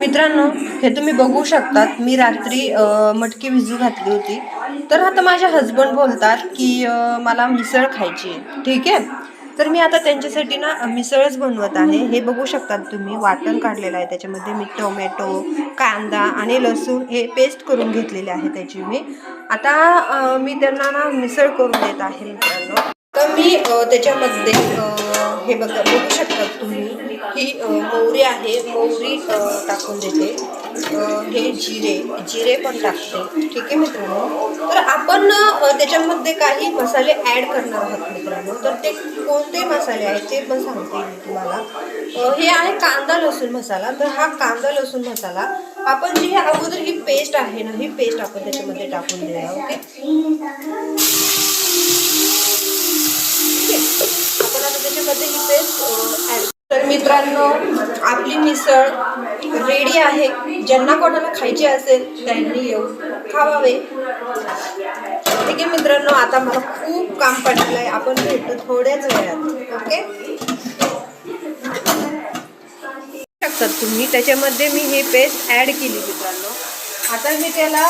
मित्रांनो, हे तुम्ही बघू शकतात, मी रात्री मटकी भिजू घातली होती. तर आता माझे हसबंड बोलतात की मला मिसळ खायची आहे. ठीक आहे, तर मी आता त्यांच्यासाठी ना मिसळच बनवत आहे. हे बघू शकतात तुम्ही, वाटण काढलेलं आहे. त्याच्यामध्ये मी टोमॅटो, कांदा आणि लसूण हे पेस्ट करून घेतलेले आहे त्याची मी. आता मी त्यांना ना मिसळ करून देत आहे मित्रांनो. तर मी त्याच्यामध्ये हे बघू शकता तुम्ही, ही मोहरी आहे, मोहरी टाकून देते. हे जिरे पण टाकते. ठीक आहे मित्रांनो, तर आपण त्याच्यामध्ये काही मसाले ॲड करणार आहोत मित्रांनो. तर ते कोणते मसाले आहेत ते पण सांगते मी तुम्हाला. हे आहे कांदा लसूण मसाला. तर हा कांदा लसूण मसाला आपण जी अगोदर ही पेस्ट आहे ना, ही पेस्ट आपण त्याच्यामध्ये टाकून देऊया. ओके, आपण आता त्याच्यामध्ये ही पेस्ट ॲड. तर मित्रांनो, आपली मिसळ रेडी आहे. ज्यांना कोणाला खायची असेल त्यांनी येऊन खावावे. ठीक आहे मित्रांनो, आता मला खूप काम पडलेलं आहे. आपण भेटू थोड्याच वेळात. ओके, शकतात तुम्ही, त्याच्यामध्ये मी हे पेस्ट ॲड केली मित्रांनो. आता मी त्याला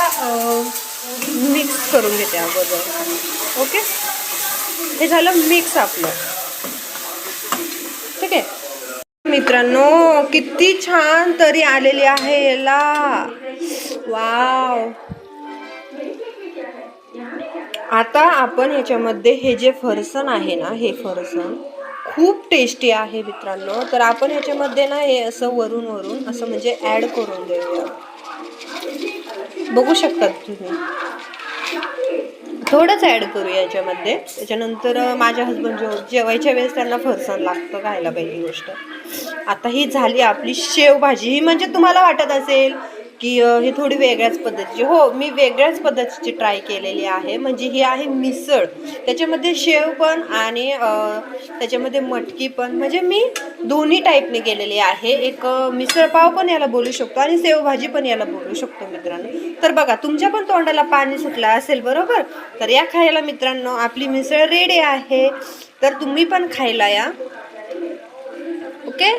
मिक्स करून घेते अगोदर. ओके, हे झालं मिक्स आपलं. ठीक आहे मित्रांनो, किती छान तरी आलेली आहे याला. वाव, आता आपण ह्याच्यामध्ये हे जे फरसन आहे ना, हे फरसन खूप टेस्टी आहे मित्रांनो. तर आपण ह्याच्यामध्ये ना हे असं वरून वरून असं म्हणजे ॲड करून देऊया. बघू शकतात तुम्ही, थोडंच ॲड करू याच्यामध्ये. त्याच्यानंतर माझ्या हसबंड जेवायच्या वेळेस त्यांना फरसाण लागतं खायला पहिली गोष्ट. आता ही झाली आपली शेवभाजी. ही म्हणजे तुम्हाला वाटत असेल की ही थोडी वेगळ्याच पद्धतीची. हो, मी वेगळ्याच पद्धतीची ट्राय केलेली आहे. म्हणजे ही आहे मिसळ, त्याच्यामध्ये शेव पण आणि त्याच्यामध्ये मटकी पण. म्हणजे मी दोन्ही टाईपने केलेली आहे. एक मिसळ पाव पण याला बोलू शकतो आणि शेवभाजी पण याला बोलू शकतो मित्रांनो. तर बघा, तुमच्या पण तोंडाला पाणी सुटलं असेल बरोबर. तर या खायला मित्रांनो, आपली मिसळ रेडी आहे. तर तुम्ही पण खायला या. ओके.